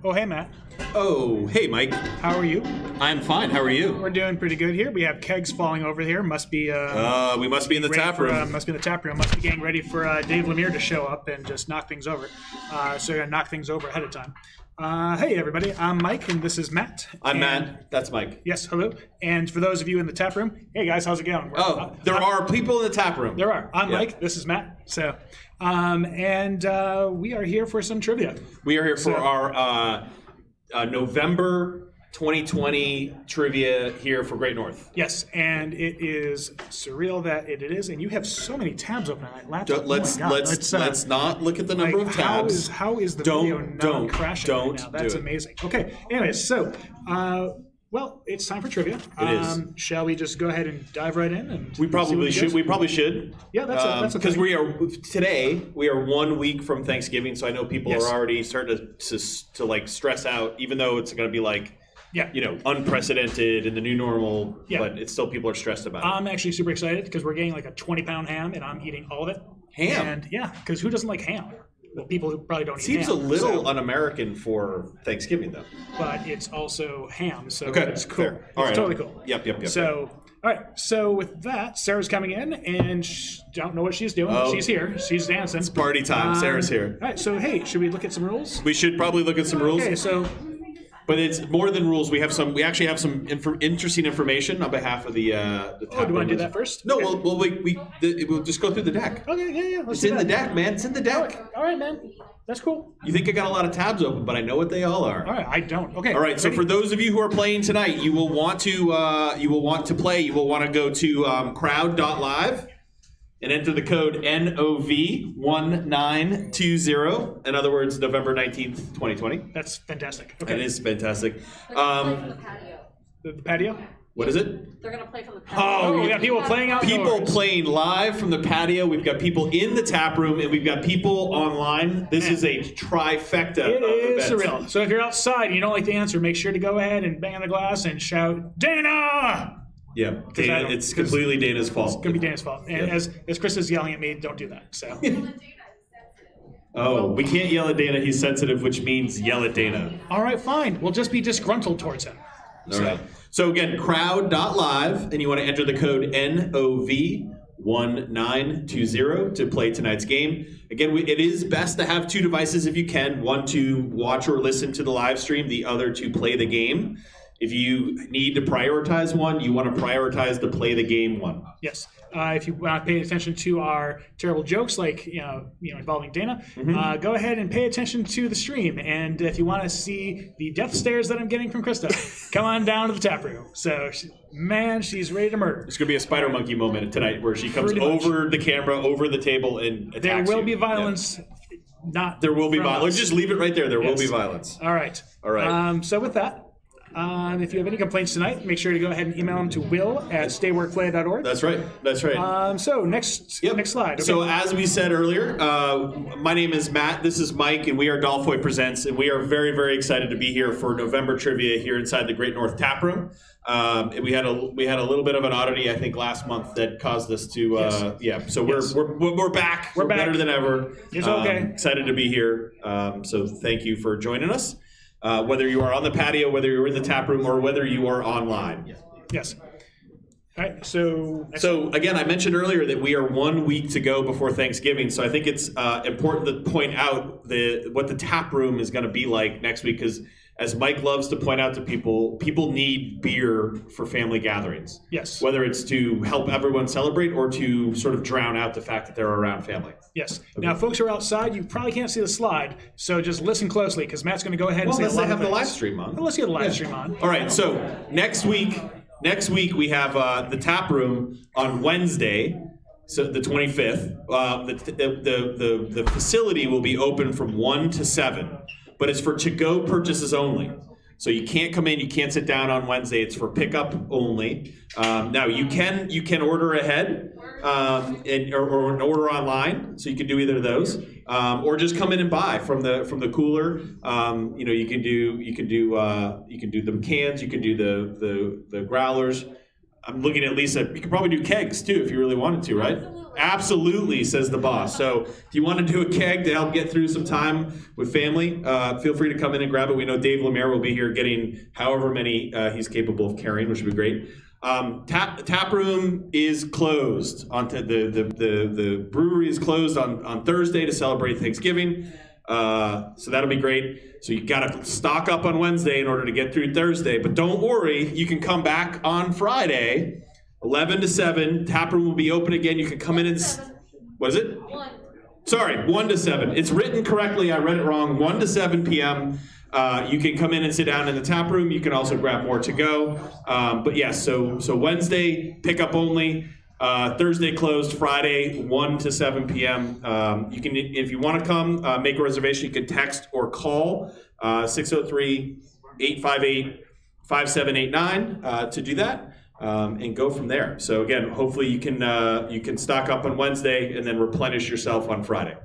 Oh, hey, Matt. Oh, hey, Mike. How are you? I'm fine. How are you? We're doing pretty good here. We have kegs falling over here. Must be. We must be in the tap room. Must be in the tap room. Must be getting ready for Dave Lemire to show up and just knock things over. So you're gonna knock things over ahead of time. Hey, everybody. I'm Mike, and this is Matt. I'm Matt. That's Mike. Yes, hello. And for those of you in the tap room, hey guys, how's it going? There are people in the tap room. There are. I'm Mike. This is Matt. So, we are here for some trivia. We are here for our November 2020 trivia here for Great North. Yes, and it is surreal that it is, and you have so many tabs open on that laptop. Let's not look at the number of tabs. How is the video not crashing right now? That's amazing. Okay, anyways, so well, it's time for trivia. It is. Shall we just go ahead and dive right in? And we probably should. We probably should. Yeah, that's because we are 1 week from Thanksgiving, so I know people are already starting to like stress out, even though it's going to be like unprecedented in the new normal. Yeah. But it's still people are stressed about it. I'm actually super excited because we're getting like a 20-pound ham, and I'm eating all of it. Ham. And yeah, because who doesn't like ham? Well, people who probably don't eat ham. Seems a little un-American for Thanksgiving, though. But it's also ham, so okay. It's cool. Fair. All right. Totally cool. Yep. So, all right. So with that, Sarah's coming in, and don't know what she's doing. But she's here. She's dancing. It's party time. Sarah's here. All right. So hey, should we look at some rules? We should probably look at some rules. Okay. So. But it's more than rules. We actually have some interesting information on behalf of the. Do you want to do that first? No. Okay. We'll just go through the deck. Okay. Yeah. It's in the deck, man. It's in the deck. All right, man. That's cool. You think I got a lot of tabs open, but I know what they all are. All right, I don't. Okay. All right. So for those of you who are playing tonight, you will want to play. You will want to go to crowd.live and enter the code NOV1920. In other words, November 19th, 2020. That's fantastic. Okay. That is fantastic. The patio? What is it? They're going to play from the patio. Oh, we got people playing outdoors. People playing live from the patio. We've got people in the tap room, and we've got people online. This is a trifecta of events. events. Surreal. So if you're outside and you don't like the answer, make sure to go ahead and bang on the glass and shout, Dana! Yeah, Dana, it's completely Dana's fault. It's going to be Dana's fault. And as Chris is yelling at me, don't do that. So. We can't yell at Dana. He's sensitive, which means yell at Dana. All right, fine. We'll just be disgruntled towards him. All right. So again, crowd.live, and you want to enter the code NOV1920 to play tonight's game. Again, it is best to have two devices if you can. One to watch or listen to the live stream, the other to play the game. If you need to prioritize one, you want to prioritize the play the game one. Yes. If you want to pay attention to our terrible jokes, like involving Dana, go ahead and pay attention to the stream. And if you want to see the death stares that I'm getting from Krista, come on down to the tap room. So, she's ready to murder. It's going to be a spider monkey moment tonight, where she comes over the camera, over the table, and attacks There will be violence. Yeah. There will be violence. Just leave it right there. There will be violence. All right. So with that. If you have any complaints tonight, make sure to go ahead and email them to will@stayworkplay.org. That's right. So next slide. Okay. So as we said earlier, my name is Matt. This is Mike, and we are Dolph Hoyt Presents, and we are very, very excited to be here for November trivia here inside the Great North Tap Room. We had a little bit of an oddity, I think, last month that caused us to So we're back. We're better than ever. It's okay. Excited to be here. So thank you for joining us. Whether you are on the patio, whether you're in the tap room, or whether you are online. Yes. All right. So again, I mentioned earlier that we are 1 week to go before Thanksgiving. So I think it's important to point out what the tap room is going to be like next week, because as Mike loves to point out to people need beer for family gatherings. Yes. Whether it's to help everyone celebrate or to sort of drown out the fact that they're around family. Yes. Okay. Now, folks who are outside, you probably can't see the slide, so just listen closely, because Matt's going to go ahead and say a lot of things. Let's have the live stream on. Let's get the live stream on. All right. So next week we have the tap room on Wednesday. So the 25th. The facility will be open from 1 to 7. But it's for to-go purchases only. So you can't come in, you can't sit down on Wednesday. It's for pickup only. Now you can order ahead or order online. So you can do either of those, or just come in and buy from the cooler. You can do the cans, you can do the growlers. I'm looking at Lisa. You could probably do kegs too if you really wanted to, right? Absolutely, says the boss. So if you want to do a keg to help get through some time with family, feel free to come in and grab it. We know Dave Lemaire will be here getting however many he's capable of carrying, which would be great. Tap room is closed. The brewery is closed on Thursday to celebrate Thanksgiving. So that'll be great. So you got to stock up on Wednesday in order to get through Thursday. But don't worry, you can come back on Friday. 11 to 7, tap room will be open again. You can come in and... What is it? 1. Sorry, 1 to 7. It's written correctly. I read it wrong. 1 to 7 p.m. You can come in and sit down in the tap room. You can also grab more to go. But yes, so Wednesday, pickup only. Thursday closed. Friday, 1 to 7 p.m. You can, if you want to come, make a reservation. You can text or call 603-858-5789 to do that. And go from there. So again, hopefully you can stock up on Wednesday and then replenish yourself on Friday.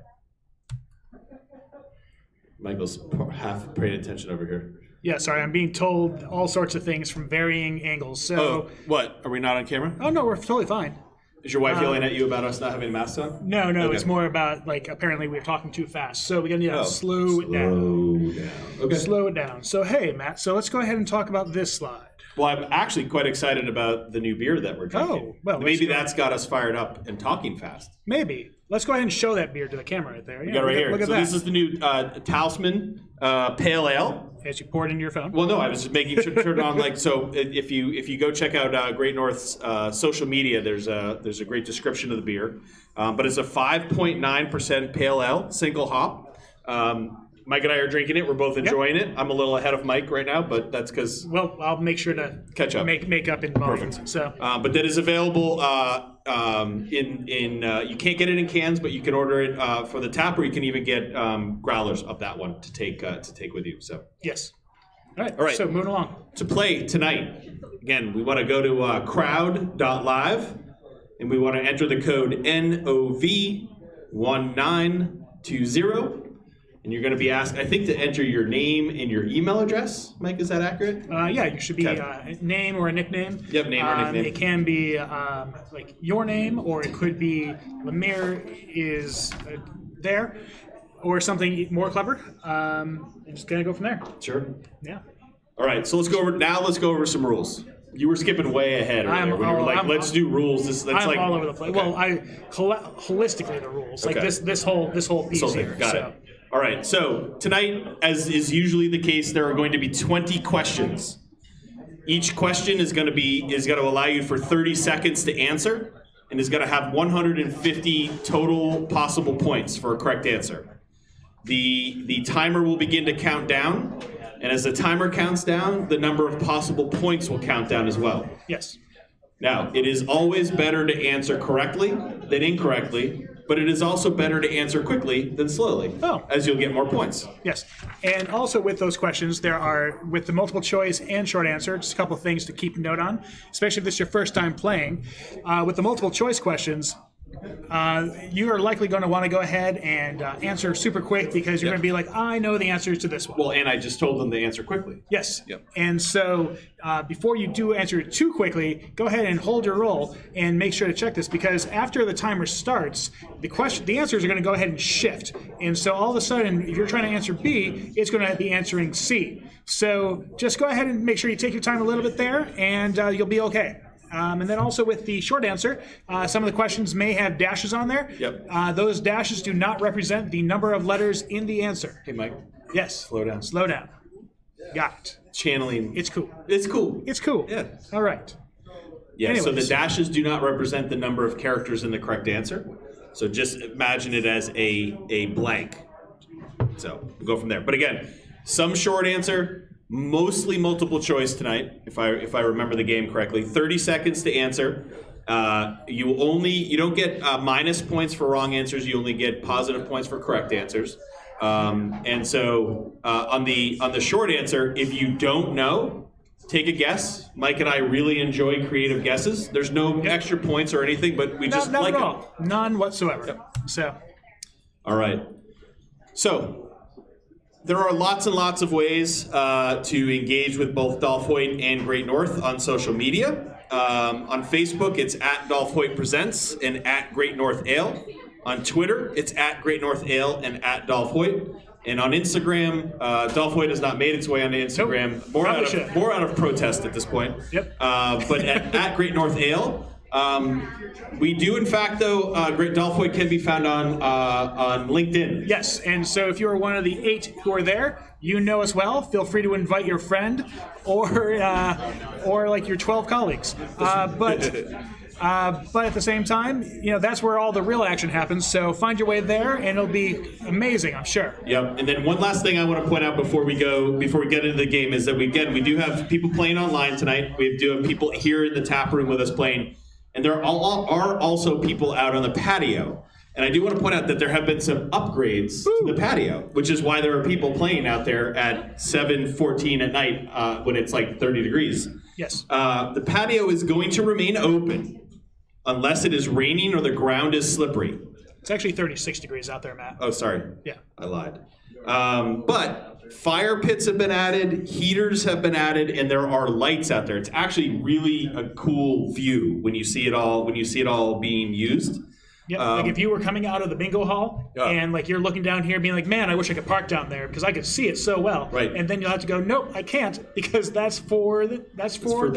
Michael's half paying attention over here. Yeah, sorry, I'm being told all sorts of things from varying angles. So, what? Are we not on camera? Oh no, we're totally fine. Is your wife yelling at you about us not having masks on? No, Okay. It's more about apparently we're talking too fast, so we're gonna need to slow it down. Slow down. Okay. Slow it down. So hey, Matt. So let's go ahead and talk about this slide. Well, I'm actually quite excited about the new beer that we're drinking. Oh, well, maybe that's got us fired up and talking fast. Maybe. Let's go ahead and show that beer to the camera right there. You got it right here. Look at so that. This is the new Talisman Pale Ale. As you pour it into your phone. Well, no, I was just making sure to turn it on. So if you go check out Great North's social media, there's a great description of the beer. But it's a 5.9% pale ale, single hop. Mike and I are drinking it. We're both enjoying it. I'm a little ahead of Mike right now, but that's because I'll make sure to catch up, make up in volume. Perfect. So, but that is available you can't get it in cans, but you can order it for the tap, or you can even get growlers of that one to take with you. So yes. All right. right. So moving along. To play tonight, again, we want to go to crowd.live, and we want to enter the code NOV1920. And you're going to be asked, I think, to enter your name and your email address. Mike, is that accurate? Yeah, you should be name or a nickname. Yep, name or nickname. It can be like your name, or it could be Lemire is there, or something more clever. And just kind of go from there. Sure. Yeah. All right, so let's go over some rules. You were skipping way ahead earlier when you were like, let's do rules. I'm all over the place. Okay. Well, holistically the rules, like this whole piece here. Got it. All right, so tonight, as is usually the case, there are going to be 20 questions. Each question is going to allow you for 30 seconds to answer, and is going to have 150 total possible points for a correct answer. The timer will begin to count down, and as the timer counts down, the number of possible points will count down as well. Yes. Now, it is always better to answer correctly than incorrectly, but it is also better to answer quickly than slowly, as you'll get more points. Yes. And also with those questions, there are, with the multiple choice and short answer, just a couple of things to keep note on, especially if this is your first time playing. With the multiple choice questions, you are likely going to want to go ahead and answer super quick, because you're going to be like, I know the answers to this one. Well, and I just told them to answer quickly. Yes. Yep. And so before you do answer too quickly, go ahead and hold your roll and make sure to check this, because after the timer starts, the answers are going to go ahead and shift. And so all of a sudden, if you're trying to answer B, it's going to be answering C. So just go ahead and make sure you take your time a little bit there, and you'll be okay. And then also with the short answer, some of the questions may have dashes on there. Yep. Those dashes do not represent the number of letters in the answer. Hey, Mike. Yes. Slow down. Slow down. Got it. Channeling. It's cool. It's cool. It's cool. Yeah. All right. Yeah, Anyways. so the dashes do not represent the number of characters in the correct answer. So just imagine it as a blank. So we'll go from there. But again, some short answer, mostly multiple choice tonight, if I remember the game correctly. 30 seconds to answer. You don't get minus points for wrong answers. You only get positive points for correct answers. And so on the short answer, if you don't know, take a guess. Mike and I really enjoy creative guesses. There's no extra points or anything, but we just like it. None whatsoever. Yep. So. All right. So there are lots and lots of ways to engage with both Dolph Hoyt and Great North on social media. On Facebook, it's at Dolph Hoyt Presents and at Great North Ale. On Twitter, it's at Great North Ale and at Dolph Hoyt. And on Instagram, Dolph Hoyt has not made its way onto Instagram. Nope. More out of protest at this point. Yep. But at Great North Ale. We do, in fact, though, Great Dolph Hoyt can be found on LinkedIn. Yes, and so if you are one of the 8 who are there, you know us well. Feel free to invite your friend or like your 12 colleagues. But at the same time, that's where all the real action happens. So find your way there, and it'll be amazing, I'm sure. Yep. And then one last thing I want to point out before we get into the game is that we do have people playing online tonight. We do have people here in the tap room with us playing, and there are also people out on the patio. And I do want to point out that there have been some upgrades to the patio, which is why there are people playing out there at 7:14 at night when it's like 30 degrees. Yes. The patio is going to remain open unless it is raining or the ground is slippery. It's actually 36 degrees out there, Matt. Oh, sorry. Yeah. I lied. But fire pits have been added, heaters have been added, and there are lights out there. It's actually really a cool view when you see it all being used. Yeah, like if you were coming out of the bingo hall and like you're looking down here being like, man, I wish I could park down there because I could see it so well. Right. And then you'll have to go, nope, I can't because that's for the brewery. That's for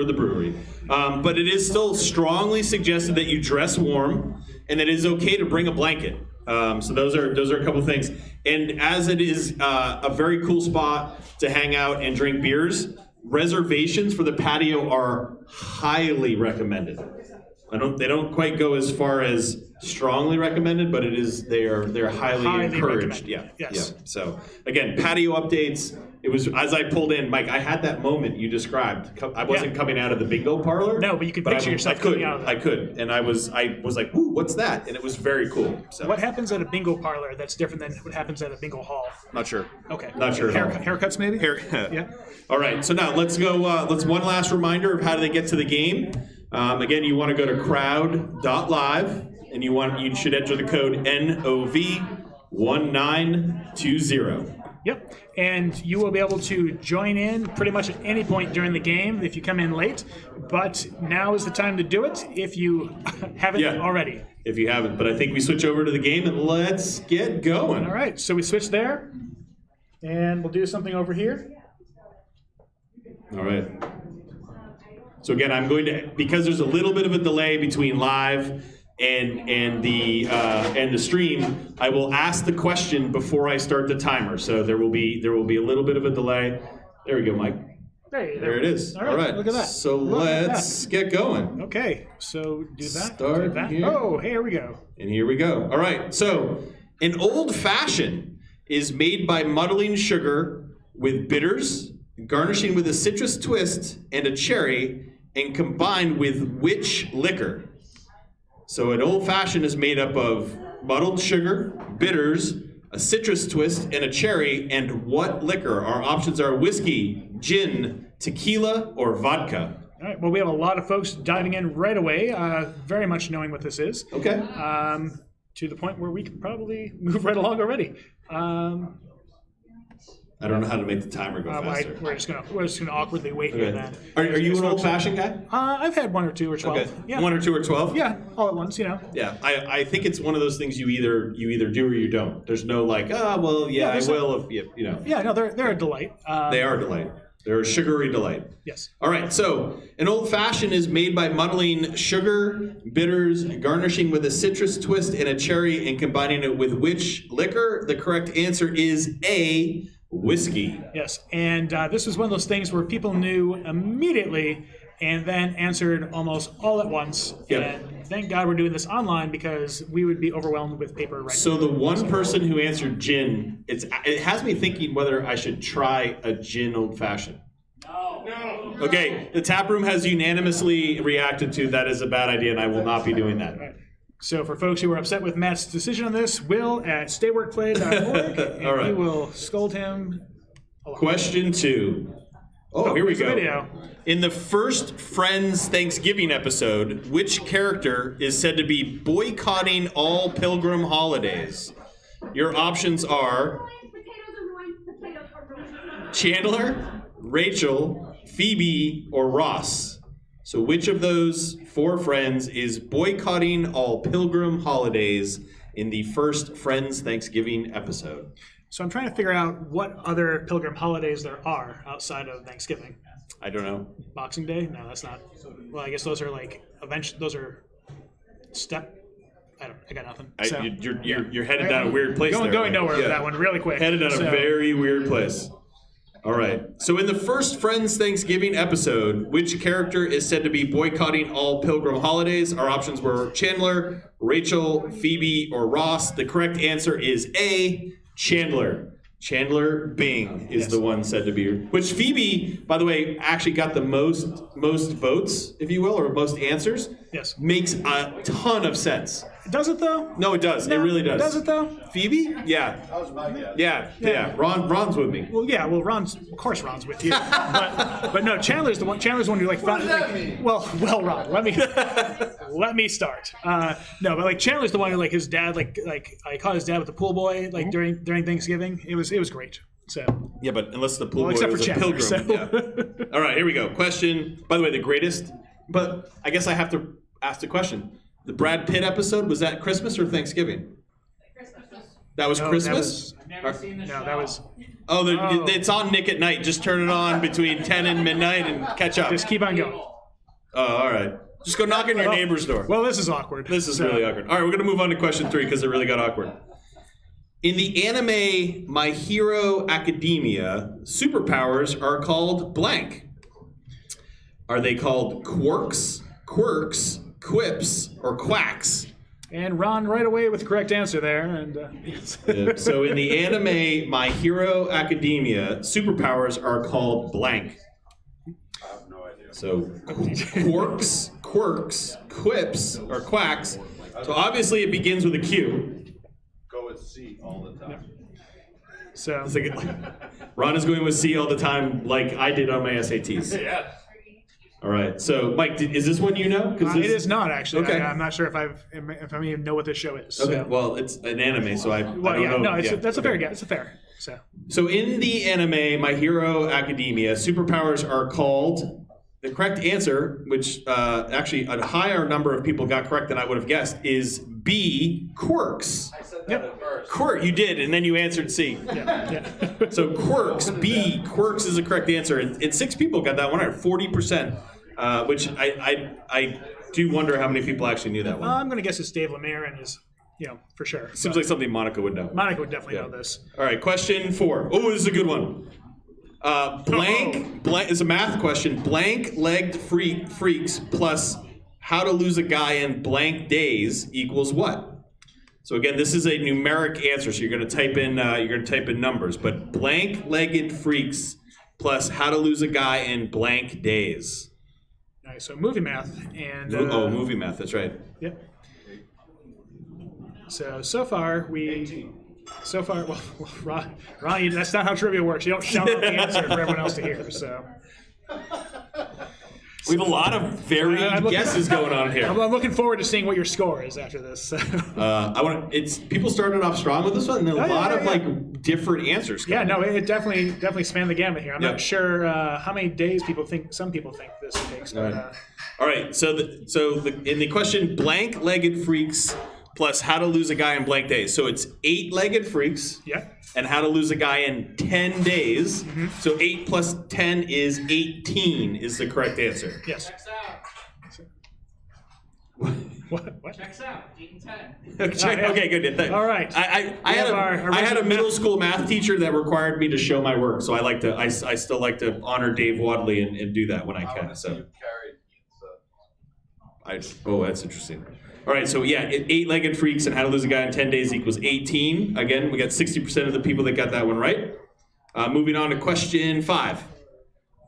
the brewery. But it is still strongly suggested that you dress warm, and it is okay to bring a blanket. So those are a couple of things. And as it is a very cool spot to hang out and drink beers, reservations for the patio are highly recommended. They don't quite go as far as strongly recommended, but they're highly encouraged. Yeah. Yes. Yeah. So again, patio updates. It was as I pulled in, Mike. I had that moment you described. I wasn't coming out of the bingo parlor. No, but you could picture yourself coming out of that. I could, and I was like, "Ooh, what's that?" And it was very cool. So what happens at a bingo parlor that's different than what happens at a bingo hall? Not sure. Okay. Not sure. Haircuts maybe. Yeah. All right. So now let's go. Let's one last reminder of how do they get to the game. Again, you want to go to crowd.live, and you should enter the code NOV1920. Yep, and you will be able to join in pretty much at any point during the game if you come in late, but now is the time to do it if you haven't already. If you haven't, but I think we switch over to the game and let's get going. All right, so we switch there, and we'll do something over here. All right. So again, I'm going to, because there's a little bit of a delay between live and the stream, I will ask the question before I start the timer. So there will be a little bit of a delay. There we go, Mike. There it is. All right. Look at that. So let's get going. Okay. So do that. Start that. Here. Oh, here we go. And here we go. All right. So an old fashioned is made by muddling sugar with bitters, garnishing with a citrus twist and a cherry, and combined with which liquor? So an old fashioned is made up of muddled sugar, bitters, a citrus twist, and a cherry, and what liquor? Our options are whiskey, gin, tequila, or vodka. All right, well, we have a lot of folks diving in right away, very much knowing what this is. Okay. To the point where we can probably move right along already. I don't know how to make the timer go faster. We're just gonna awkwardly wait here then. Are you an old-fashioned guy? I've had 1 or 2 or 12. Okay. Yeah. 1 or 2 or 12? Yeah, all at once, Yeah, I think it's one of those things you either do or you don't. There's no like, I will if Yeah, no, they're a delight. They are a delight. They're a sugary delight. Yes. All right, so an old-fashioned is made by muddling sugar, bitters, garnishing with a citrus twist and a cherry, and combining it with which liquor? The correct answer is A, whiskey. Yes, and this was one of those things where people knew immediately and then answered almost all at once. Yep. And thank God we're doing this online because we would be overwhelmed with paper right now. So the one person who answered gin, it has me thinking whether I should try a gin old-fashioned. No. Okay, the tap room has unanimously reacted to that is a bad idea, and I will not be doing that. Right. So for folks who are upset with Matt's decision on this, Will at stayworkplay.org, and All right. we will scold him. Question 2. Oh, here we go. Video. In the first Friends Thanksgiving episode, which character is said to be boycotting all pilgrim holidays? Your options are Chandler, Rachel, Phoebe, or Ross. So which of those 4 friends is boycotting all pilgrim holidays in the first Friends Thanksgiving episode? So I'm trying to figure out what other pilgrim holidays there are outside of Thanksgiving. I don't know. Boxing Day? No, that's not. Well, I guess those are like those are I got nothing. So, You're headed down a weird place. Going nowhere with that one really quick. Headed down a very weird place. All right. So in the first Friends Thanksgiving episode, which character is said to be boycotting all pilgrim holidays? Our options were Chandler, Rachel, Phoebe, or Ross. The correct answer is A, Chandler. Chandler Bing is the one said to be. Which Phoebe, by the way, actually got the most votes, if you will, or most answers. Yes. Makes a ton of sense. Does it though? No, it does. No, it really does. Does it though? Phoebe? Yeah. That was my guess. Yeah. Ron's with me. Well, yeah. Well, of course, Ron's with you. but no, Chandler's the one who like. What does that mean? Well, Ron. Let me start. No, but like Chandler's the one who like his dad like I caught his dad with the pool boy like during Thanksgiving. It was great. So. Yeah, but unless the pool boy except was for a Chandler, pilgrim. so. Yeah. All right, here we go. Question. By the way, the greatest. But I guess I have to ask the question. The Brad Pitt episode, was that Christmas or Thanksgiving? That was Christmas? I've never seen the show. No, that was. It's on Nick at Night. Just turn it on between 10 and midnight and catch up. Just keep on going. Oh, all right. Just go knock on your neighbor's door. Well, this is awkward. This is really awkward. All right, we're going to move on to question 3 because it really got awkward. In the anime My Hero Academia, superpowers are called blank. Are they called quarks, quirks, quips, or quacks? And Ron right away with the correct answer there. And So in the anime My Hero Academia, superpowers are called blank. I have no idea. So quarks, quirks, quips, or quacks. So obviously it begins with a Q. Go with C all the time. so It's like, Ron is going with C all the time, like I did on my SATs. Yeah. All right. So Mike, is this one you know? it is not actually. Okay. I'm not sure if I even know what this show is. Okay. So. Well, it's an anime, so I don't know. No, that's a fair Okay. guess. It's a fair. So in the anime My Hero Academia, superpowers are called. The correct answer, which actually a higher number of people got correct than I would have guessed, is B, quirks. I said that at first. Quirk, you did, and then you answered C. Yeah. So quirks, B, quirks is the correct answer. And 6 people got that one right, 40%, which I do wonder how many people actually knew that one. I'm going to guess it's Dave Lemire and his, for sure. Seems like something Monica would know. Monica would definitely know this. All right, question 4. Oh, this is a good one. Blank is a math question. Blank-legged freaks plus how to lose a guy in blank days equals what? So again, this is a numeric answer. So you're going to type in numbers. But blank-legged freaks plus how to lose a guy in blank days. All right, so movie math and. Movie math. That's right. Yep. So far, well, Ron, that's not how trivia works. You don't shout out the answer for everyone else to hear. So We have a lot of varied guesses going on here. I'm looking forward to seeing what your score is after this. So. People started off strong with this one, and a lot of like different answers. Yeah, no, it definitely spanned the gamut here. I'm not sure how many days some people think this takes. But, All right, so in the question, blank-legged freaks plus how to lose a guy in blank days. So it's 8-legged freaks. Yeah. And how to lose a guy in 10 days. Mm-hmm. So 8 plus 10 is 18 is the correct answer. Yes. Checks out. What? Checks out. 8 and 10. Okay, good. All right. I had a middle school math teacher that required me to show my work, so I still like to honor Dave Wadley and do that when I can. So. That's interesting. All right, so 8-legged freaks and how to lose a guy in 10 days equals 18. Again, we got 60% of the people that got that one right. Moving on to question 5.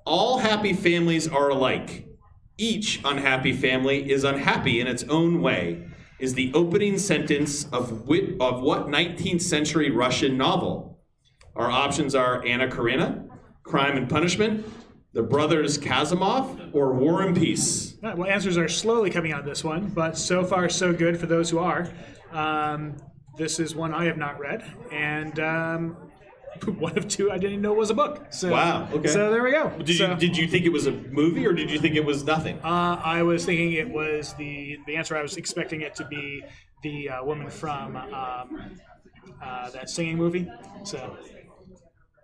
All happy families are alike. Each unhappy family is unhappy in its own way, is the opening sentence of what 19th century Russian novel? Our options are Anna Karenina, Crime and Punishment, The Brothers Karamazov, or War and Peace. Well, answers are slowly coming out of this one, but so far so good for those who are. This is one I have not read, and one of two I didn't know was a book. So, Wow, okay. So there we go. Did you think it was a movie or did you think it was nothing? I was thinking it was the answer. I was expecting it to be the woman from that singing movie. So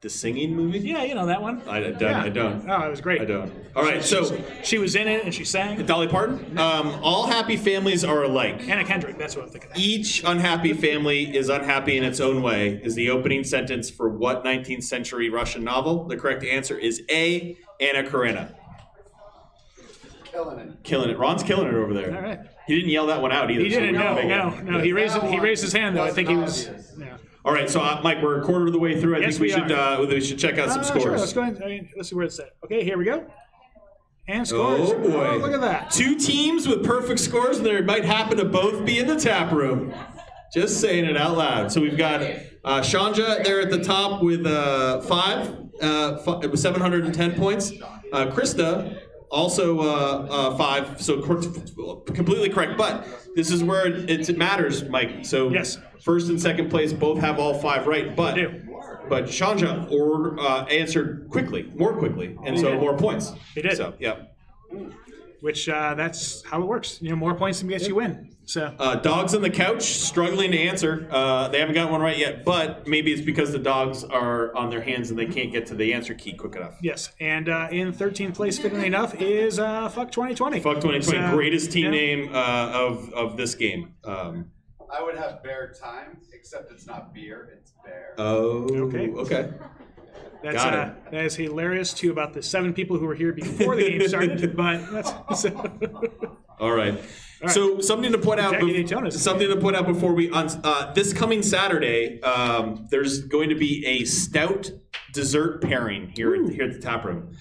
The singing movie? yeah, you know that one. I don't. Yeah. I don't. Oh, it was great. I don't. All right, so She was in it and she sang. Dolly Parton. All happy families are alike. Anna Kendrick. That's what I'm thinking. Each unhappy family is unhappy in its own way is the opening sentence for what 19th century Russian novel? The correct answer is A, Anna Karenina. Killing it. Killing it. Ron's killing it over there. All right. He didn't yell that one out either. He so didn't. we're gonna No. He raised his hand though. I think he was. Obvious. Yeah. All right, so Mike, we're a quarter of the way through. I Yes, think we we should check out some scores. Sure. Let's go ahead. Let's see where it's at. Okay, here we go. And scores. Oh boy! Oh, look at that. Two teams with perfect scores, and they might happen to both be in the tap room. Just saying it out loud. So we've got Shanja there at the top with 710 points. Krista also 5, so completely correct. But this is where it matters, Mike. So Yes. first and second place both have all 5 right, but They do. Shanja answered more quickly, and They so did. more points. They did. So yeah. Which that's how it works. You know, more points than gets you win. So Dogs on the couch struggling to answer. They haven't got one right yet, but maybe it's because the dogs are on their hands and they can't get to the answer key quick enough. yes, and in 13th place, fittingly enough, is Fuck 2020. Fuck 2020, So, greatest team yeah. name of this game. I would have bear time, except it's not beer, it's bear. Okay. That's Got it. that is hilarious too. About the 7 people who were here before the game started, but that's so, All right. So something to point out. Jackie Daytona's Something to point out before we this coming Saturday, there's going to be a stout dessert pairing here at the tap room.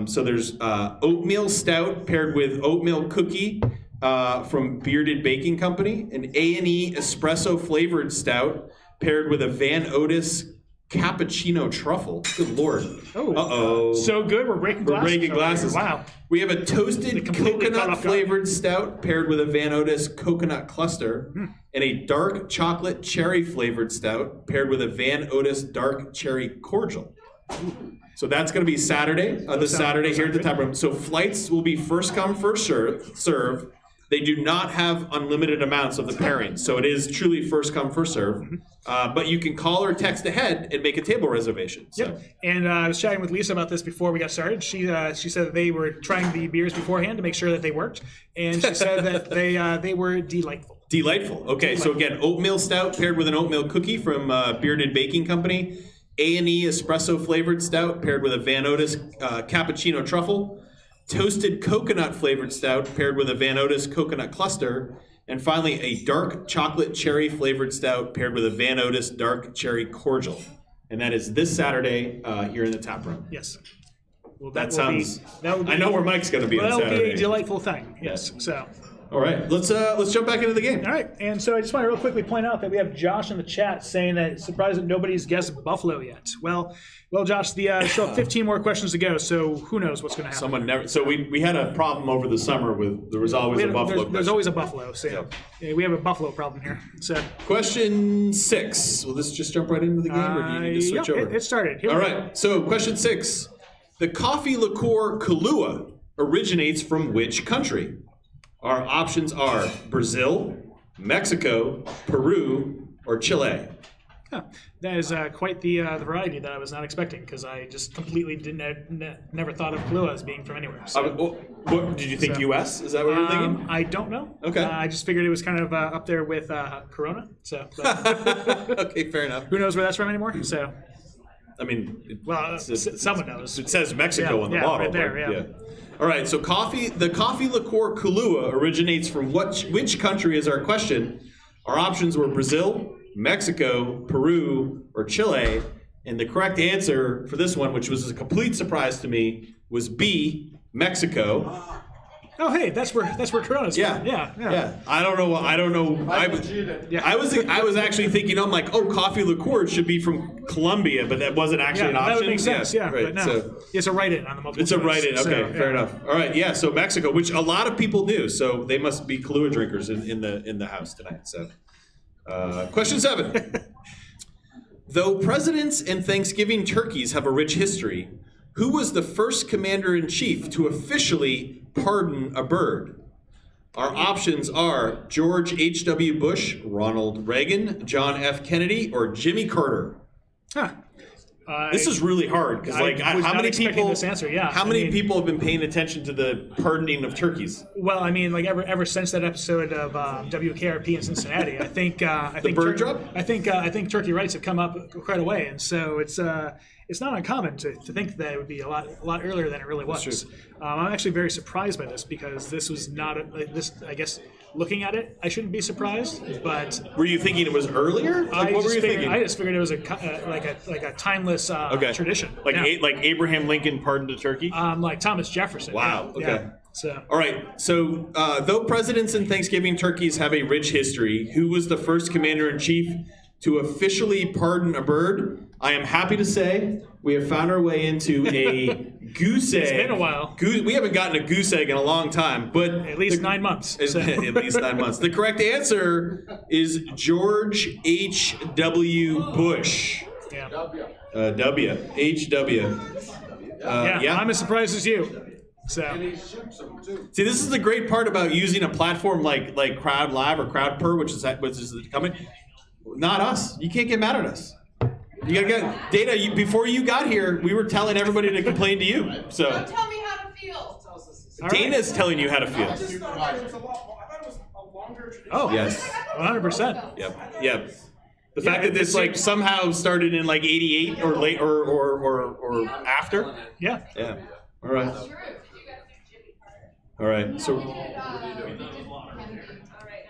So there's oatmeal stout paired with oatmeal cookie from Bearded Baking Company, an A&E espresso flavored stout paired with a Van Otis cappuccino truffle. Good lord. Oh. Uh-oh. so good. We're breaking We're glasses. breaking over here. glasses. Wow. We have a toasted completely caught coconut off guard. flavored stout paired with a Van Otis coconut cluster, and a dark chocolate cherry flavored stout paired with a Van Otis dark cherry cordial. So that's going to be Saturday, this Saturday here at the tap room. So flights will be first come, first serve. They do not have unlimited amounts of the pairing, so it is truly first come, first serve. But you can call or text ahead and make a table reservation. So. Yep. And I was chatting with Lisa about this before we got started. She said that they were trying the beers beforehand to make sure that they worked, and she said that they were delightful. Delightful. Okay, so again, oatmeal stout paired with an oatmeal cookie from Bearded Baking Company. A&E espresso flavored stout paired with a Van Otis cappuccino truffle. Toasted coconut flavored stout paired with a Van Otis coconut cluster. And finally, a dark chocolate cherry flavored stout paired with a Van Otis dark cherry cordial. And that is this Saturday here in the tap room. Yes. Well, That will be- sounds. that will be, I know where Mike's going to be on that'll be Saturday. a delightful thing. Yes. So. All right, let's jump back into the game. All right, and so I just want to real quickly point out that we have Josh in the chat saying that it's surprised that nobody's guessed Buffalo yet. Well, Josh, the still have 15 more questions to go, so who knows what's going to happen. Someone never. So we had a problem over the summer with there was always a Buffalo. There's question. always a Buffalo, so yeah, we have a Buffalo problem here. So Question 6. Will this just jump right into the game, or do you need to switch yep, over? it started. Here All we go. right. So question 6. The coffee liqueur Kahlua originates from which country? Our options are Brazil, Mexico, Peru, or Chile. Huh. That is quite the variety that I was not expecting, because I just completely never thought of Kahlua as being from anywhere. So. What did you think? So, U.S. Is that what you're thinking? I don't know. Okay. I just figured it was kind of up there with Corona. So, but Okay, fair enough. who knows where that's from anymore? So, I mean, well, someone knows. it says Mexico Yeah, on the yeah, bottle. right there, but, yeah. All right, so the coffee liqueur Kahlua originates from which country is our question. Our options were Brazil, Mexico, Peru, or Chile. And the correct answer for this one, which was a complete surprise to me, was B, Mexico. Oh, hey, that's where Corona's Yeah. from. Yeah. I don't know. Michael cheated. Yeah. I was actually thinking, I'm like, oh, coffee liqueur should be from Colombia, but that wasn't actually an option. That would make sense. Yeah, right. but no, So it's a write-in on the multiple. it's a choice. write-in. Okay, So, fair yeah. enough. All right, yeah. So Mexico, which a lot of people do, so they must be Kahlua drinkers in the house tonight. So, question 7. Though presidents and Thanksgiving turkeys have a rich history, who was the first commander-in-chief to officially pardon a bird? Our options are George H.W. Bush, Ronald Reagan, John F. Kennedy, or Jimmy Carter. Huh. This is really hard because, like, I was how not many expecting people? this answer, yeah. How I many mean- people have been paying attention to the pardoning of turkeys? Well, I mean, like ever since that episode of WKRP in Cincinnati, I think bird drop? I think turkey rights have come up quite a way, and so it's not uncommon to think that it would be a lot earlier than it really was. I'm actually very surprised by this because this was not this. I guess looking at it, I shouldn't be surprised, but Were you thinking it was earlier? Like, what were you thinking? I just figured it was like a timeless tradition. Like Yeah. like Abraham Lincoln pardoned a turkey. Like Thomas Jefferson. Wow, Yeah. okay. Yeah. So All right. So, though presidents and Thanksgiving turkeys have a rich history, who was the first commander-in-chief to officially pardon a bird? I am happy to say we have found our way into a goose egg. It's been a while. We haven't gotten a goose egg in a long time, but at least 9 months. So. At least 9 months. The correct answer is George H.W. Bush. Yeah. H.W. Yeah, I'm as surprised as you. So See, this is the great part about using a platform like Crowd Live or Crowd Purr, which is coming. Not us. You can't get mad at us. You gotta get Dana. Before you got here, we were telling everybody to complain to you. So Don't tell me how to feel. Dana's telling you how to feel. oh Yes. 100%. Yep. The fact that this like somehow started in like '88 or late or after. Yeah. Yeah. All right. All right. So.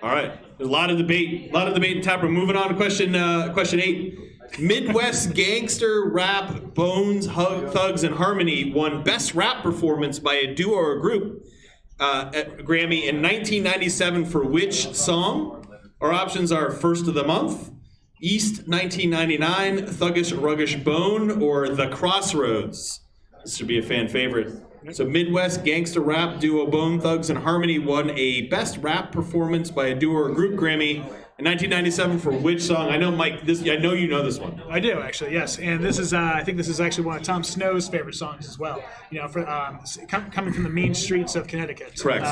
All right. There's a lot of debate. In tap room. Moving on to question 8. Midwest gangster rap Bones, Thugs, and Harmony won Best Rap Performance by a Duo or Group at Grammy in 1997 for which song? Our options are First of the Month, East 1999, Thuggish Ruggish Bone, or The Crossroads. This should be a fan favorite. So Midwest gangster rap duo Bone Thugs and Harmony won a Best Rap Performance by a Duo or Group Grammy in 1997 for which song? I know, Mike. I know you know this one. I do actually, yes. And this is, I think this is actually one of Tom Snow's favorite songs as well. You know, for coming from the mean streets of Connecticut. Correct.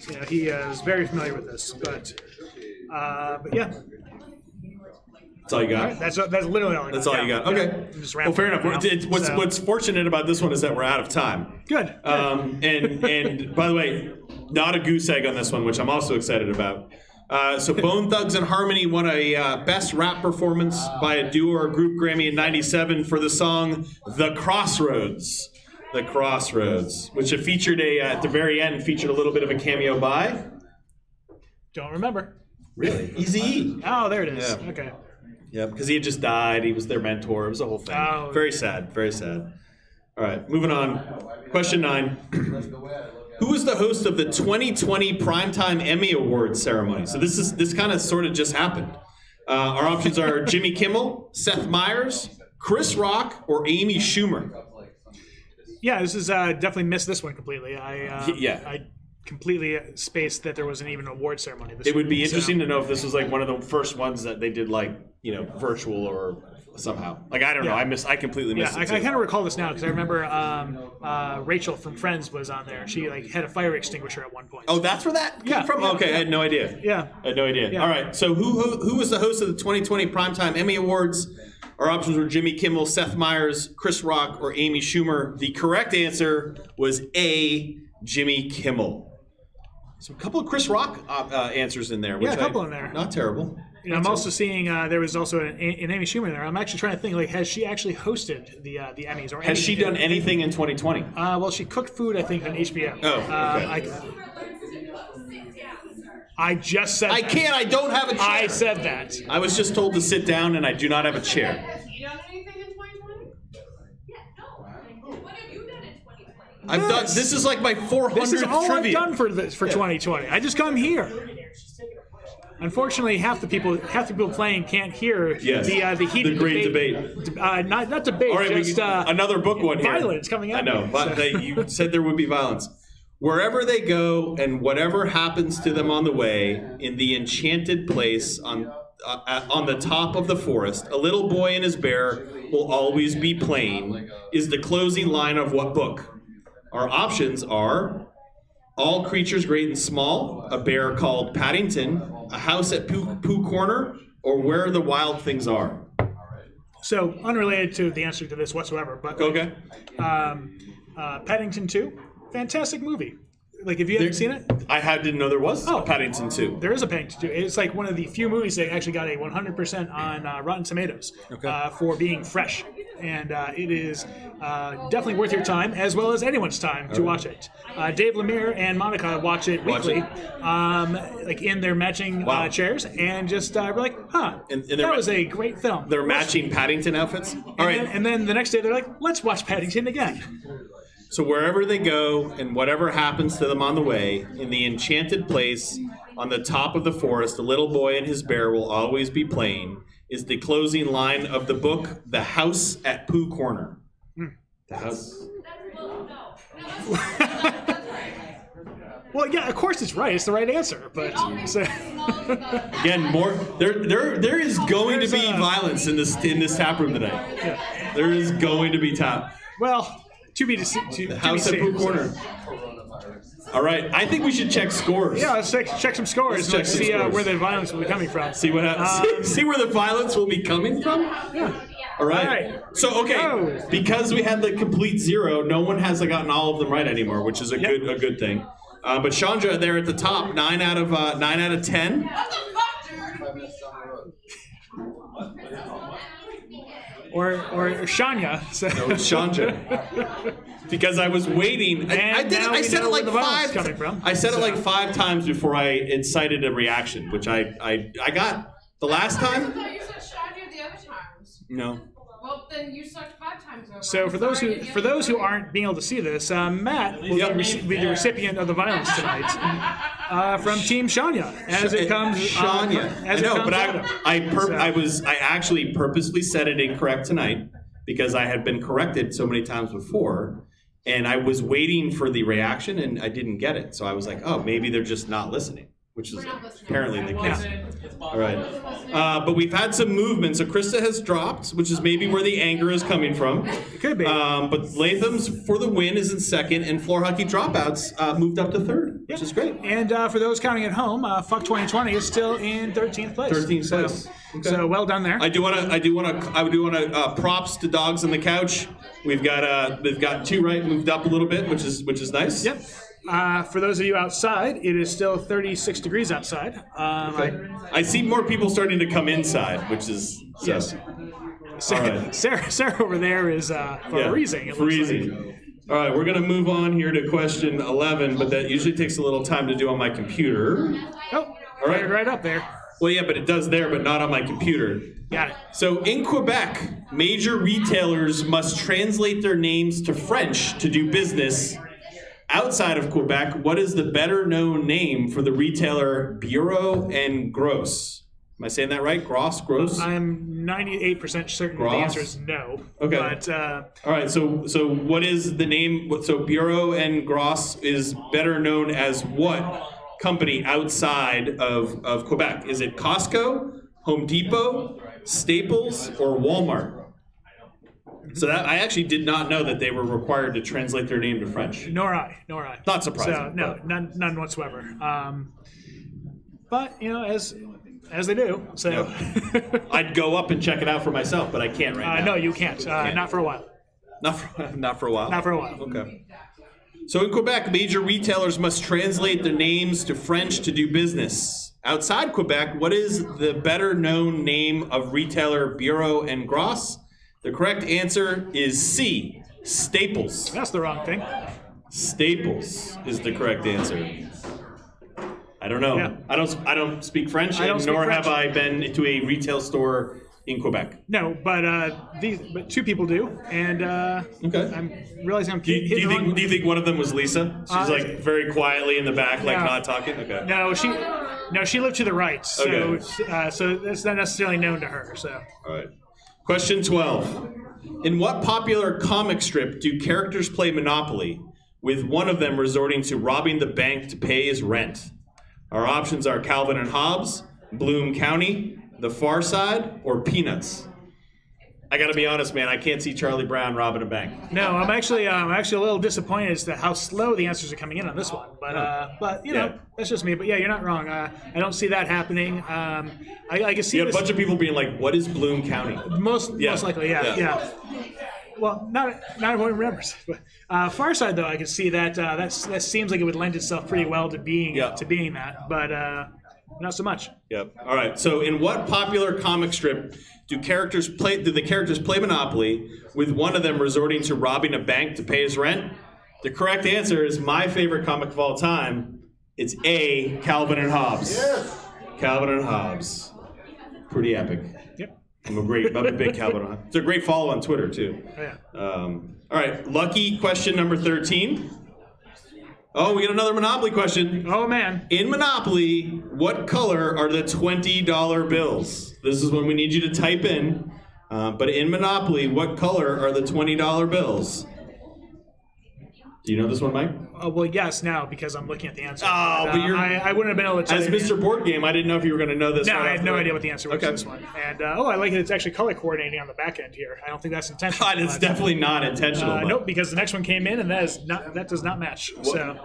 You know, he is very familiar with this, but yeah. That's all you got. All right, that's literally all I got. That's all you got. Okay. Just Well, fair enough. What's fortunate about this one is that we're out of time. Good. And by the way, not a goose egg on this one, which I'm also excited about. So Bone Thugs and Harmony won a Best Rap Performance by a Duo or Group Grammy in '97 for the song "The Crossroads." The Crossroads, which it featured at the very end featured a little bit of a cameo by. Don't remember. Really? Eazy-E. Oh, there it is. Yeah. Okay. Yeah, because he had just died. He was their mentor. It was a whole thing. Oh. Very sad. Very sad. All right, moving on. Question 9. Who was the host of the 2020 Primetime Emmy Awards ceremony? So this kind of sort of just happened. Our options are Jimmy Kimmel, Seth Meyers, Chris Rock, or Amy Schumer. Yeah, this is definitely missed this one completely. I completely spaced that there wasn't even an award ceremony. It would be interesting to know if this was like one of the first ones that they did like, you know, virtual or somehow. Like, I don't know. I completely missed Yeah, it. I kind of recall this now because I remember Rachel from Friends was on there. She like had a fire extinguisher at one point. Oh, that's where that came from? yeah, Okay, yeah. I had no idea. Yeah. I had no idea. Yeah. All right, so who was the host of the 2020 Primetime Emmy Awards? Our options were Jimmy Kimmel, Seth Meyers, Chris Rock, or Amy Schumer. The correct answer was A, Jimmy Kimmel. So a couple of Chris Rock answers in there. Which Yeah, a couple in there. Not terrible. You know, I'm also seeing there was also an Amy Schumer there. I'm actually trying to think, like, has she actually hosted the Emmys? Or Has she done anything in 2020? Well, she cooked food, I think, on HBO. Oh, okay. I just said I that. can't. I don't have a chair. I said that. I was just told to sit down, and I do not have a chair. Have you done anything in 2020? Yeah, no. What have you done in 2020? I've done. This is like my 400th This is all trivia. I've done for 2020. I just come here. Unfortunately, half the people playing can't hear Yes. the heated The great debate. Not debate, All right, just another book one here. violence coming out. I know, but you said there would be violence. Wherever they go and whatever happens to them on the way, in the enchanted place on on the top of the forest, a little boy and his bear will always be plain, is the closing line of what book? Our options are All Creatures Great and Small, A Bear Called Paddington, A House at Pooh Corner, or Where the Wild Things Are. So unrelated to the answer to this whatsoever, but Okay. Paddington 2, fantastic movie. Like, if you haven't seen it, Didn't know there was a Paddington 2. there is a Paddington 2. It's like one of the few movies that actually got a 100% on Rotten Tomatoes for being fresh. And it is definitely worth your time, as well as anyone's time, to watch it. Dave Lemire and Monica watch it weekly, like in their matching chairs, and just we're like, that was a great film. They're matching Paddington outfits? All right. And then the next day they're like, let's watch Paddington again. So wherever they go and whatever happens to them on the way, in the enchanted place on the top of the forest, a little boy and his bear will always be playing, is the closing line of the book, The House at Pooh Corner. The house. Well, yeah, of course it's right. It's the right answer. But so, Again, more there is going to be violence in this tap room today. There is going to be well, to be The House at Pooh Corner. All right, I think we should check scores. Yeah, let's check some scores. Let's check some see scores. where the violence will be coming from. See what happens. See where the violence will be coming from. Yeah. All right. All right. So because we had the complete zero, no one has gotten all of them right anymore, which is a good thing. But Chandra there at the top, 9 out of 10. What the fuck, dude? Or Shania. So. No, it's Chandra. Because I was waiting. I said it like five times before I incited a reaction, which I got the last I time. thought you said Shadia the other times. No. Well, then you sucked 5 times over. So for those who aren't being able to see this, Matt will be the recipient of the violence tonight from Team Shania as it comes. Shania. As I know, it comes but at him. I actually purposely said it incorrect tonight because I had been corrected so many times before, and I was waiting for the reaction and I didn't get it. So I was like, oh, maybe they're just not listening, which is apparently the case. All right. But we've had some movement. So Krista has dropped, which is maybe where the anger is coming from. It could be. But Latham's for the win is in second, and Floor Hockey Dropouts moved up to third, which is great. And for those counting at home, Fuck 2020 is still in 13th place. 13th place. Okay. So well done there. I do want to props to Dogs on the Couch. We've got 2 right, moved up a little bit, which is nice. Yep. For those of you outside, it is still 36 degrees outside. I see more people starting to come inside, which is Yes. All right. Sarah over there is freezing. it looks Freezing. like. All right, we're going to move on here to question 11, but that usually takes a little time to do on my computer. Oh, All right. right up there. Well, yeah, but it does there, but not on my computer. Got it. So in Quebec, major retailers must translate their names to French to do business. Outside of Quebec, what is the better known name for the retailer Bureau and Gros? Am I saying that right? Gross? I'm 98% certain the answer is no. Okay. But All right. So what is the name? So Bureau and Gros is better known as what company outside of Quebec? Is it Costco, Home Depot, Staples, or Walmart? So that I actually did not know that they were required to translate their name to French. nor I. Not surprising. So no, but- none whatsoever. But as they do. So I'd go up and check it out for myself, but I can't right now. no, you can't. Not for a while. Not for a while. Not for a while. Okay. So in Quebec, major retailers must translate their names to French to do business. Outside Quebec, what is the better known name of retailer Bureau and Gros? The correct answer is C, Staples. That's the wrong thing. Staples is the correct answer. I don't know. Yeah. I don't speak French, I don't speak nor French. have I been to a retail store in Quebec. No, but two people do, and Okay. I'm realizing I'm Do hitting the wrong. you think one of them was Lisa? She's like very quietly in the back, like No. not talking. Okay. No, she lived to the right, so Okay. so that's not necessarily known to her. So All right. Question 12. In what popular comic strip do characters play Monopoly, with one of them resorting to robbing the bank to pay his rent? Our options are Calvin and Hobbes, Bloom County, The Far Side, or Peanuts? I got to be honest, man. I can't see Charlie Brown robbing a bank. No, I'm actually a little disappointed as to how slow the answers are coming in on this one. But you know, that's just me. But yeah, you're not wrong. I don't see that happening. I can see You had a bunch of people being like, "What is Bloom County?" Most likely, yeah. Well, not everyone remembers. But Far Side, though, I can see that that seems like it would lend itself pretty well to being that, but not so much. Yep. All right. So, in what popular comic strip do the characters play Monopoly, with one of them resorting to robbing a bank to pay his rent? The correct answer is my favorite comic of all time. It's A, Calvin and Hobbes. Yes. Calvin and Hobbes. Pretty epic. Yep. I'm a big Calvin and Hobbes. It's a great follow on Twitter too. Oh, yeah. All right. Lucky question number 13. Oh, we got another Monopoly question. Oh man. In Monopoly, what color are the $20 bills? This is when we need you to type in. But in Monopoly, what color are the $20 bills? Do you know this one, Mike? Well, yes, now because I'm looking at the answer. Oh, but you're... I wouldn't have been able to tell As you. Mr. Board Game, I didn't know if you were going to know this. No, right I had off no the- idea what the answer was to this one. And I like it. It's actually color coordinating on the back end here. I don't think that's intentional. It's definitely not intentional. Mike. Nope, because the next one came in and that does not match. So.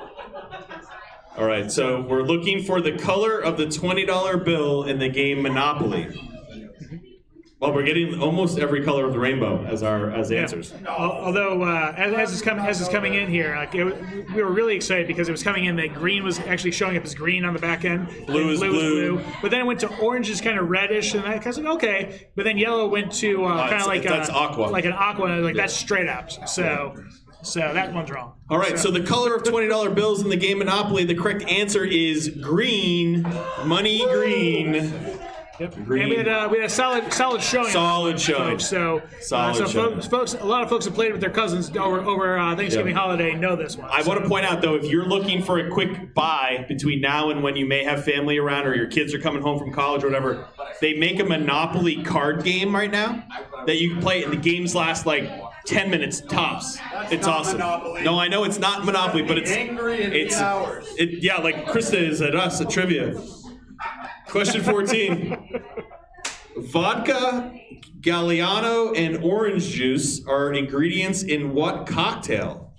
All right, so we're looking for the color of the $20 bill in the game Monopoly. Well, we're getting almost every color of the rainbow as answers. Although as it's coming in here, we were really excited because it was coming in that green was actually showing up as green on the back end. Blue is blue. But then it went to orange is kind of reddish, and I was like, okay. But then yellow went to kind of like that's aqua. like an aqua, and I was like that's straight up. So that one's wrong. All right, so the color of $20 bills in the game Monopoly, the correct answer is green. Money green. Yep. Green. And we had a solid showing. Solid showing. Folks. So folks, a lot of folks who played with their cousins over Thanksgiving holiday know this one. I want to point out, though, if you're looking for a quick buy between now and when you may have family around or your kids are coming home from college or whatever, they make a Monopoly card game right now that you can play, and the games last like 10 minutes tops. It's awesome. Monopoly. No, I know it's not Monopoly, but it's Angry in hours. Yeah, like Krista is at us at trivia. Question 14. Vodka, Galliano, and orange juice are ingredients in what cocktail?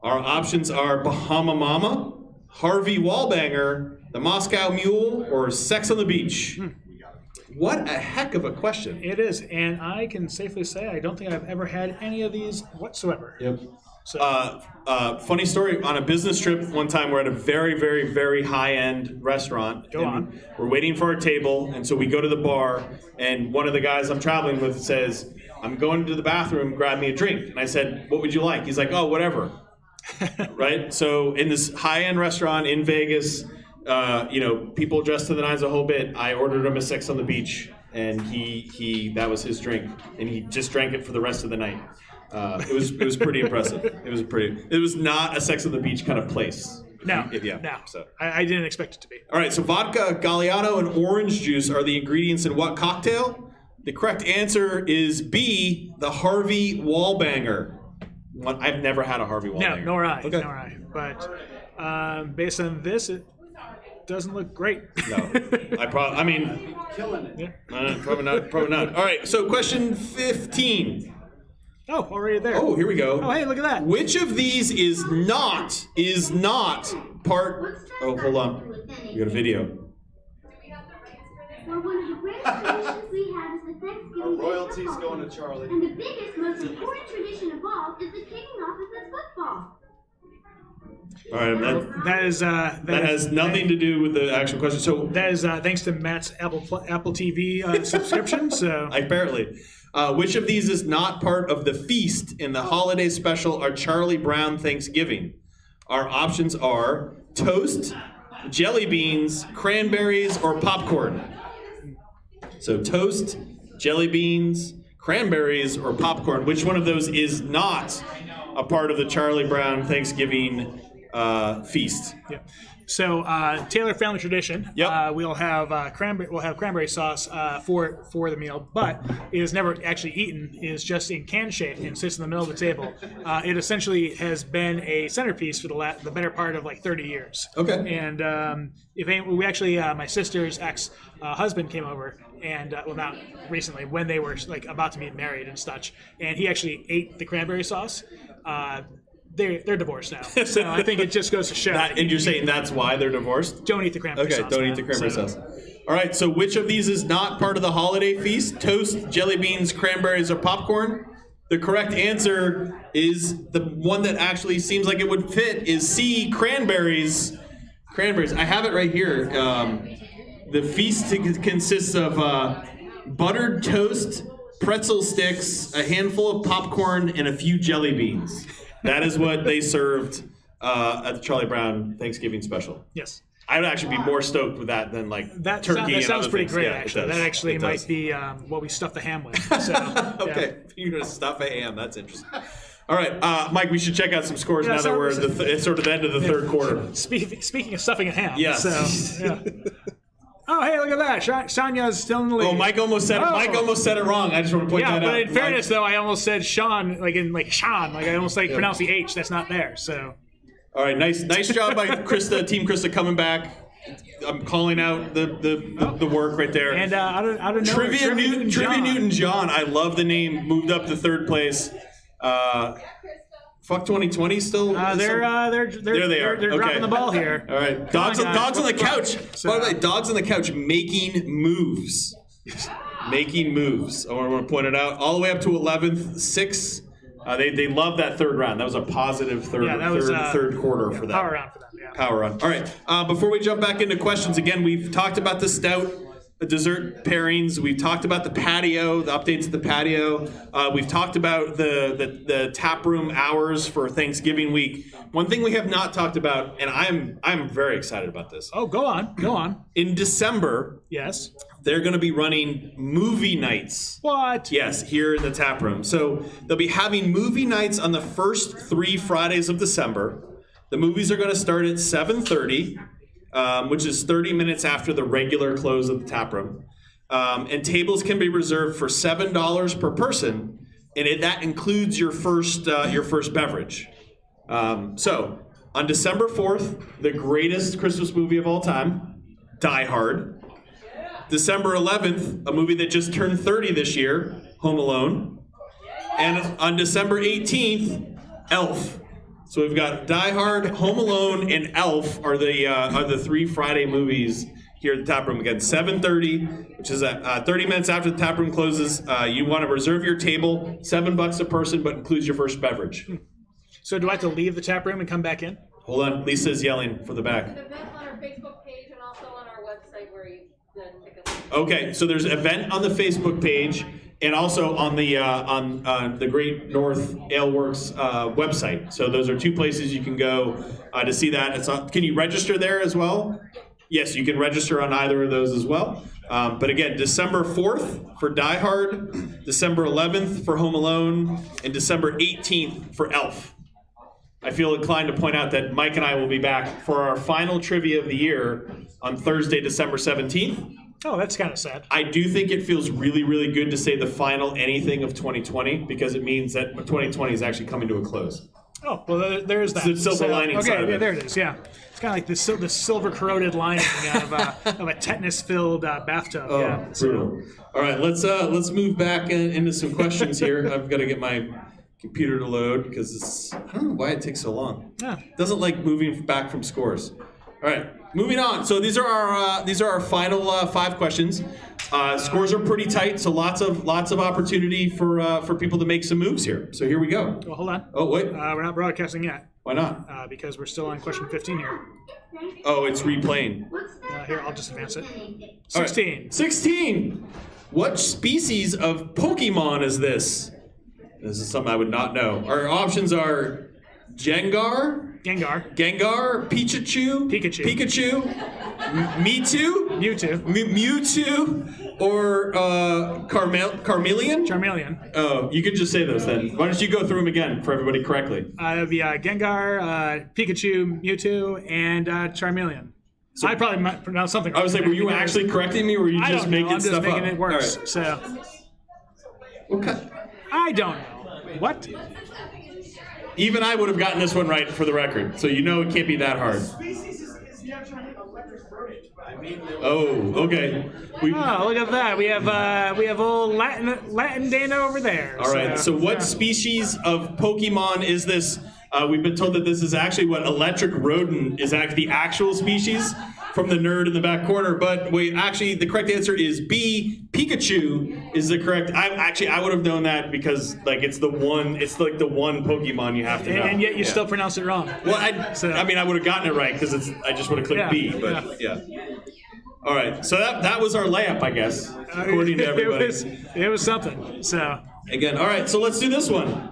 Our options are Bahama Mama, Harvey Wallbanger, the Moscow Mule, or Sex on the Beach. What a heck of a question. It is, and I can safely say I don't think I've ever had any of these whatsoever. Yep. So. Funny story, on a business trip one time, we're at a very, very, very high-end restaurant. Go on. We're waiting for our table, and so we go to the bar, and one of the guys I'm traveling with says, I'm going to the bathroom, grab me a drink. And I said, what would you like? He's like, oh, whatever. Right? So in this high-end restaurant in Vegas, people dressed to the nines a whole bit. I ordered him a Sex on the Beach, and he that was his drink, and he just drank it for the rest of the night. It was pretty impressive. It was not a Sex on the Beach kind of place. No. So I didn't expect it to be. all right, so vodka, Galliano, and orange juice are the ingredients in what cocktail? The correct answer is B, the Harvey Wallbanger. I've never had a Harvey Wallbanger. No, nor I. Okay. Nor I. But based on this, it doesn't look great. No, I mean, Killing it. Yeah. probably not. All right, so question 15. Oh, already there. Oh, here we go. Oh, hey, look at that. Which of these is not part? Oh, hold on. We got a video. Well, one of the greatest traditions we have is the Thanksgiving Our Day royalty's football going to game. Charlie. And the biggest, most important tradition of all is the kicking off of the football. All right, That has nothing to do with the actual question. So That is thanks to Matt's Apple TV subscription. So apparently, which of these is not part of the feast in the holiday special Our Charlie Brown Thanksgiving? Our options are toast, jelly beans, cranberries, or popcorn. So toast, jelly beans, cranberries, or popcorn. Which one of those is not a part of the Charlie Brown Thanksgiving feast. Yeah. So Taylor family tradition. Yep. We'll have cranberry sauce for the meal, but it is never actually eaten. It is just in can shape and sits in the middle of the table. It essentially has been a centerpiece for the better part of like 30 years. Okay. And we actually my sister's ex husband came over. And well, not recently, when they were like about to be married and such, and he actually ate the cranberry sauce. They're divorced now, so I think it just goes to show. And you're saying that's why they're divorced? Don't eat the cranberry sauce. Okay, don't eat the cranberry sauce. All right, so which of these is not part of the holiday feast? Toast, jelly beans, cranberries, or popcorn? The correct answer is the one that actually seems like it would fit is C, cranberries. Cranberries. I have it right here. The feast consists of buttered toast, pretzel sticks, a handful of popcorn, and a few jelly beans. That is what they served at the Charlie Brown Thanksgiving special. Yes. I would actually be more stoked with that than like That turkey and sounds other pretty things. great, Yeah, it actually. does. That actually It might does. be what we stuff the ham with. So, Okay, you're gonna stuff a ham. That's interesting. All right, Mike, we should check out some scores Yeah, now that we're at it's sort of the end of the third quarter. Speaking of stuffing a ham. Yes. So, yeah. Oh, hey, look at that. Sonya's still in the lead. Oh, Mike almost said it. Mike almost said it wrong. I just want to point Yeah, that out. but in fairness, Mike- though, I almost said Sean, Sean. Like I almost pronounced the H. That's not there. So. All right, nice job by Krista, Team Krista coming back. I'm calling out the work right there. And I don't know. Trivia Newton John. I love the name. Moved up to third place. Fuck 2020 still. There they are. They're dropping the ball here. All right, dogs on the couch. By the way, dogs on the couch making moves. Making moves. I want to point it out. All the way up to 11th, 6. They love that third round. That was a positive third quarter for them. Power round for them. Yeah. Power run. All right. Before we jump back into questions, again, we've talked about the stout dessert pairings. We've talked about the patio, the updates to the patio. We've talked about the tap room hours for Thanksgiving week. One thing we have not talked about, and I'm very excited about this. Oh, go on. In December, Yes. they're going to be running movie nights. What? Yes, here in the tap room. So they'll be having movie nights on the first 3 Fridays of December. The movies are going to start at 7:30, which is 30 minutes after the regular close of the tap room. And tables can be reserved for $7 per person, and that includes your first beverage. So on December 4th, the greatest Christmas movie of all time, Die Hard. December 11th, a movie that just turned 30 this year, Home Alone. And on December 18th, Elf. So we've got Die Hard, Home Alone, and Elf are the 3 Friday movies here at the tap room. Again, 7:30, which is 30 minutes after the tap room closes. You want to reserve your table, $7 a person, but includes your first beverage. So do I have to leave the tap room and come back in? Hold on, Lisa's yelling from the back. The event on our Facebook page and also on our website where you then pick up. Okay, so there's an event on the Facebook page and also on the Great North Aleworks website. So those are 2 places you can go to see that. Can you register there as well? Yes, you can register on either of those as well. But again, December 4th for Die Hard, December 11th for Home Alone, and December 18th for Elf. I feel inclined to point out that Mike and I will be back for our final trivia of the year on Thursday, December 17th. Oh, that's kind of sad. I do think it feels really, really good to say the final anything of 2020 because it means that 2020 is actually coming to a close. Oh, well, there's that. It's the silver lining okay, side of yeah, it. there it is. Yeah, it's kind of like the silver corroded lining of a tetanus-filled bathtub. Oh, yeah, brutal. All right, let's move back into some questions here. I've got to get my computer to load because I don't know why it takes so long. Yeah. It doesn't like moving back from scores. All right, moving on. So these are our final 5 questions. Scores are pretty tight, so lots of opportunity for people to make some moves here. So here we go. Well, hold on. Oh wait, We're not broadcasting yet why not? because we're still on question 15 here. Oh, it's replaying. Here, I'll just advance it. All right. 16. 16. What species of Pokemon is this? This is something I would not know. Our options are Gengar, Gengar. Pikachu, Me Too? Mewtwo. Mewtwo or Carmeleon? Charmeleon. Oh, you could just say those then. Why don't you go through them again for everybody correctly? It would be Gengar, Pikachu, Mewtwo, and Charmeleon. So I probably might pronounce something wrong. I was like, were you actually correcting me or were you I just don't know. making I'm stuff just making up? it worse. All right. So Okay. I don't know. What? Even I would have gotten this one right for the record, so you know it can't be that hard. Oh, okay. Oh, look at that. We have old Latin Dana over there. All right. So what species of Pokemon is this? We've been told that this is actually what Electric Rodent is the actual species from the nerd in the back corner. But wait, actually, the correct answer is B. Pikachu is the correct. I would have known that because it's the one Pokemon you have to know. And yet you still pronounce it wrong. Well, I would have gotten it right because I just would have clicked B. But yeah. All right. So that was our layup, I guess, according to everybody. It was something. So Again, all right, so let's do this one.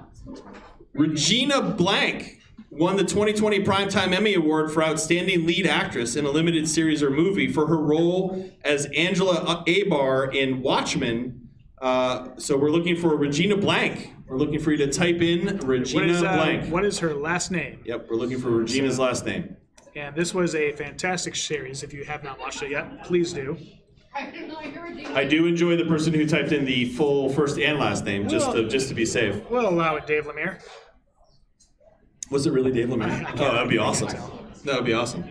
Regina Blank won the 2020 Primetime Emmy Award for Outstanding Lead Actress in a Limited Series or Movie for her role as Angela Abar in Watchmen. So we're looking for Regina Blank. We're looking for you to type in Regina Blank. What is her last name? Yep, we're looking for Regina's last name. And this was a fantastic series. If you have not watched it yet, please do. I do enjoy the person who typed in the full first and last name just to be safe. We'll allow it, Dave Lemire. Was it really Dave Lemire? Oh, that'd be awesome. That would be awesome.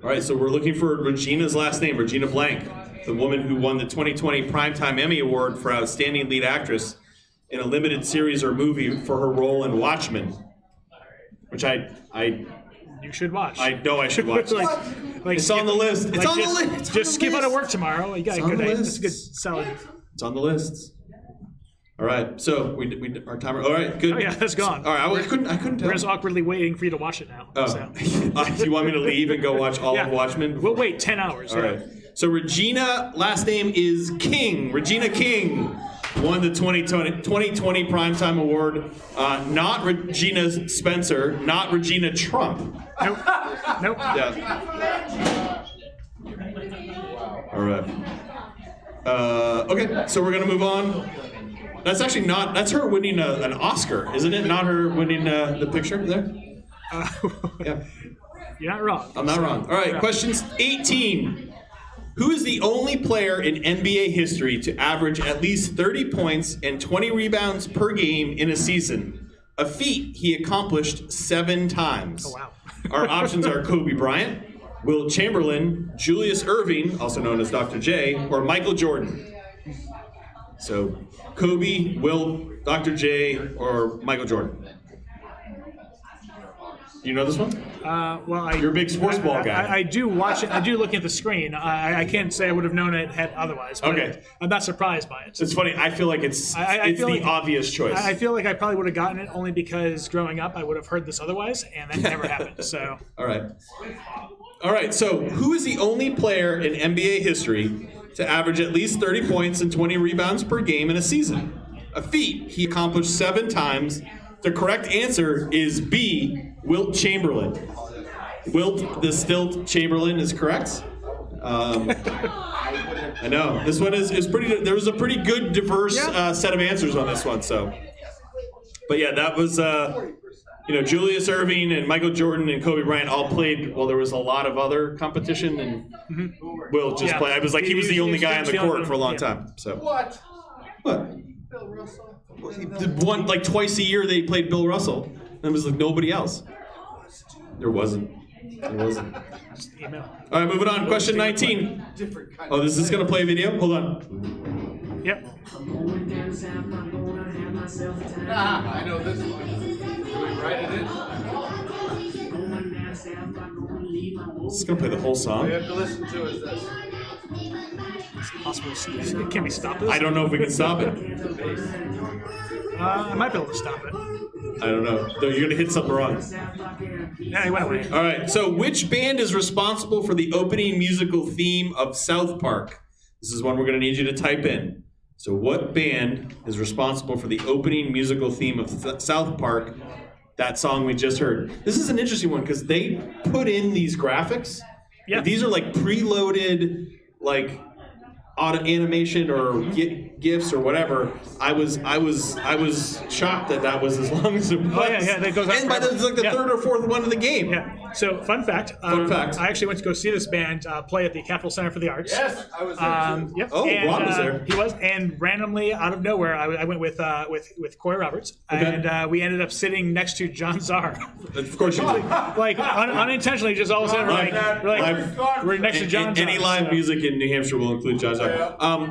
All right, so we're looking for Regina's last name, Regina Blank, the woman who won the 2020 Primetime Emmy Award for Outstanding Lead Actress in a Limited Series or Movie for her role in Watchmen, which You should watch. I know I should watch. It's on the list. It's on the list. Just skip out of work tomorrow. You got a good. It's a good solid. It's on the list. All right, so we our timer. All right, good. Oh yeah, that's gone. All right, I couldn't tell. We're just awkwardly waiting for you to watch it now. Oh. So. Do you want me to leave and go watch all of Watchmen? We'll wait 10 hours. All right. So Regina, last name is King. Regina King won the 2020 Primetime Award. Not Regina Spencer, not Regina Trump. Nope. Yeah. All right. Okay, so we're going to move on. That's actually not, that's her winning an Oscar, isn't it? Not her winning the picture there? Yeah. You're not wrong. I'm not wrong. All right, questions 18. Who is the only player in NBA history to average at least 30 points and 20 rebounds per game in a season? A feat he accomplished 7 times. Oh, wow. Our options are Kobe Bryant, Wilt Chamberlain, Julius Erving, also known as Dr. J, or Michael Jordan. So, Kobe, Wilt, Dr. J, or Michael Jordan. Do you know this one? You're a big sports ball guy. I do watch it. I do look at the screen. I can't say I would have known it had otherwise. But Okay. I'm not surprised by it. It's funny. I feel like it's feel the like- obvious choice. I feel like I probably would have gotten it only because growing up I would have heard this otherwise, and that never happened. So All right. So, who is the only player in NBA history to average at least 30 points and 20 rebounds per game in a season? A feat he accomplished 7 times. The correct answer is B, Wilt Chamberlain. Wilt the Stilt Chamberlain is correct. I know this one is pretty. There was a pretty good diverse set of answers on this one. So, but yeah, that was Julius Erving and Michael Jordan and Kobe Bryant all played. Well, there was a lot of other competition, and Wilt just played. I was like he was the only guy on the court for a long time. So What? Bill Russell. One twice a year they played Bill Russell. And it was like nobody else. There wasn't. just email. All right, moving on. Question 19. Oh, this is going to play a video? Hold on. Yep. I know this one. Can we write it in? This is going to play the whole All song. you have to listen to is this. It's possible. Can we stop this? I don't know if we can stop it. I might be able to stop it. I don't know. No, you're going to hit something wrong. Yeah, he went away. All right, so which band is responsible for the opening musical theme of South Park? This is one we're going to need you to type in. So what band is responsible for the opening musical theme of South Park, that song we just heard? This is an interesting one because they put in these graphics Yeah. These are like preloaded, like auto animation or GIFs or whatever. I was shocked that was as long as it was. Oh yeah, that goes on. And by the like the third or fourth one of the game. Yeah. So fun fact. I actually went to go see this band play at the Capitol Center for the Arts. Yes, I was there too. Yep. Oh, and, Rob was there. He was, and randomly out of nowhere, I went with Corey Roberts, and we ended up sitting next to John Czar. Of course you did. Like unintentionally, just all of a sudden we're next to John Czar. Any live music in New Hampshire will include John Czar.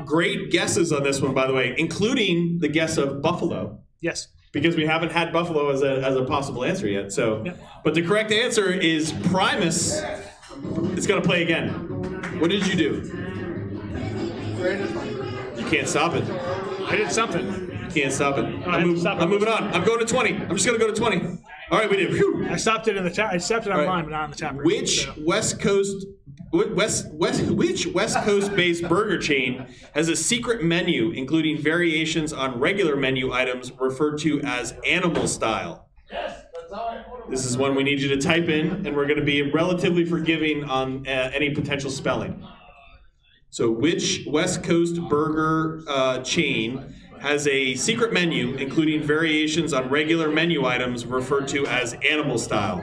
Great guesses on this one, by the way, including the guess of Buffalo. Yes. Because we haven't had Buffalo as a possible answer yet. So, but the correct answer is Primus. It's going to play again. What did you do? You can't stop it. I did something. You can't stop it. I had to stop it. I'm moving on. I'm going to 20. I'm just going to go to 20. All right, we did. Whew. I stopped it in the tap. I stopped it online, but not on the tap room. Which West Coast based burger chain has a secret menu including variations on regular menu items referred to as animal style? This is one we need you to type in, and we're going to be relatively forgiving on any potential spelling. So which West Coast burger chain has a secret menu including variations on regular menu items referred to as animal style?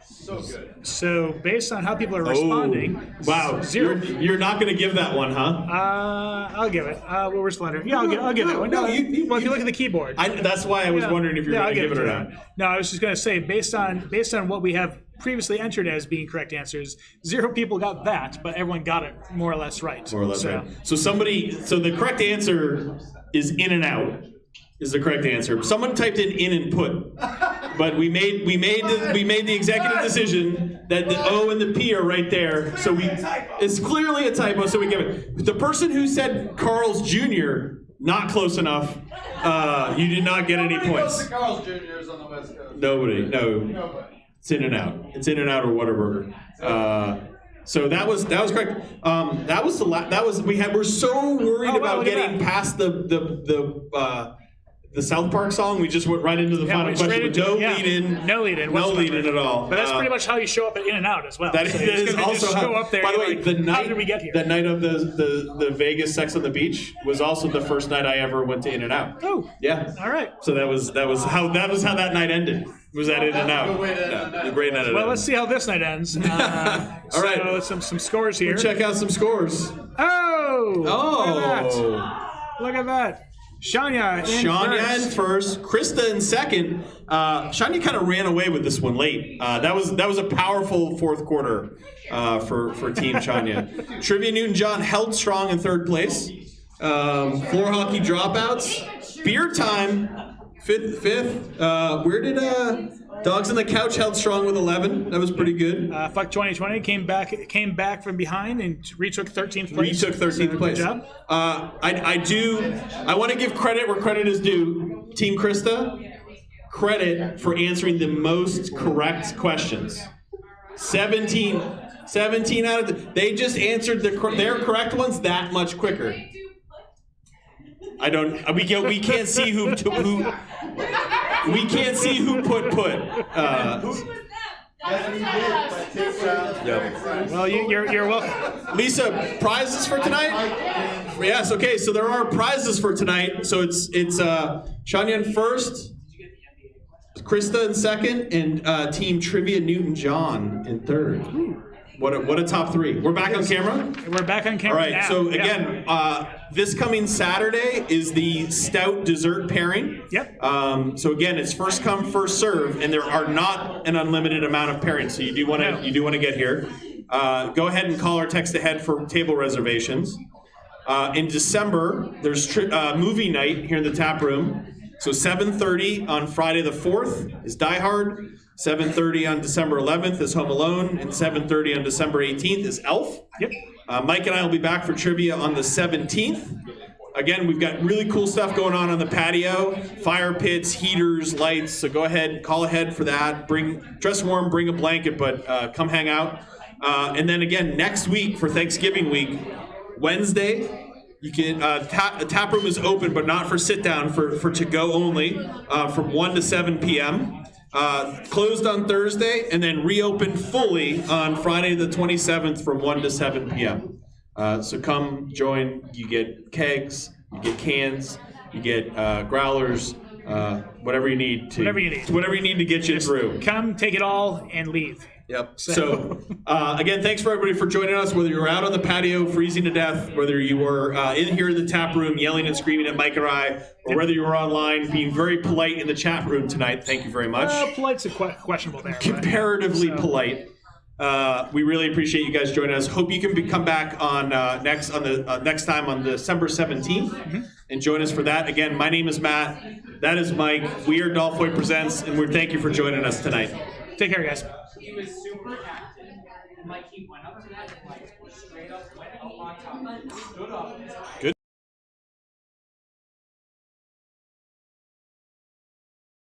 So good. So based on how people are responding, Wow, you're not going to give that one, huh? I'll give it. Where's Slender? Yeah, I'll give that one. No, Well, if you look at the keyboard, That's why I was wondering if you were I'll going to give it or to not. No, I was just going to say based on what we have previously entered as being correct answers, 0 people got that, but everyone got it more or less right. More or less right. So the correct answer is in and out. Is the correct answer. Someone typed in and put, but we made the executive decision that the O and the P are right there. So it's clearly a typo. So we give it. The person who said Carl's Jr. not close enough. You did not get any points. Carl's Jr.'s on the West Coast. Nobody. No. It's in and out. It's in and out or Whataburger. So that was correct. We're so worried about getting past the South Park song, we just went right into the final question with no lead in. No lead in. No lead in at all. But that's pretty much how you show up at In-N-Out as well. That is also how. Show up there, by the way, like, how did we get here? The night of the Vegas Sex on the Beach was also the first night I ever went to In-N-Out. Oh. Yeah. All right. So that was how that night ended. Was at In-N-Out. The great night. Well, let's see how this night ends. All right. So some scores here. We'll check out some scores. Oh. Look at that. Shania in first, Krista in second. Shania kind of ran away with this one late. That was a powerful fourth quarter for Team Shania. Trivia Newton-John held strong in third place. Floor hockey dropouts. Beer time, fifth. Where did Dogs on the Couch held strong with 11? That was pretty good. Fuck 2020 came back from behind and retook 13th place. Retook 13th place. Good job. I want to give credit where credit is due. Team Krista, credit for answering the most correct questions. 17 out of they just answered their correct ones that much quicker. We can't see who we can't see who put. Well, you're welcome. Lisa, prizes for tonight? Yes. Okay. So there are prizes for tonight. So it's Shania in first, Krista in second, and Team Trivia Newton-John in third. What a top three. We're back on camera? We're back on camera. All right, so again, this coming Saturday is the stout dessert pairing. Yep. So again, it's first come, first serve, and there are not an unlimited amount of pairings. So you do want to get here. Go ahead and call or text ahead for table reservations. In December, there's movie night here in the tap room. So 7:30 on Friday the 4th is Die Hard. 7:30 on December 11th is Home Alone, and 7:30 on December 18th is Elf. Yep. Mike and I will be back for trivia on the 17th. Again, we've got really cool stuff going on the patio. Fire pits, heaters, lights. So go ahead, call ahead for that. Dress warm, bring a blanket, but come hang out. And then again, next week for Thanksgiving week, Wednesday, You can tap room is open, but not for sit down, for to go only, from 1 to 7 p.m. Closed on Thursday, and then reopened fully on Friday the 27th from 1 to 7 p.m. So come join. You get kegs, you get cans, you get growlers, whatever you need to. Whatever you need to get you through. Come, take it all, and leave. Yep. So, again, thanks for everybody for joining us. Whether you were out on the patio freezing to death, whether you were in here in the tap room yelling and screaming at Mike and I, or whether you were online being very polite in the chat room tonight, thank you very much. Polite's questionable there. Comparatively polite. We really appreciate you guys joining us. Hope you can come back on next time on December 17th and join us for that. Again, my name is Matt. That is Mike. We are Dolph Hoyt Presents, and we thank you for joining us tonight. Take care, guys. He was super active, and like he went up to that and like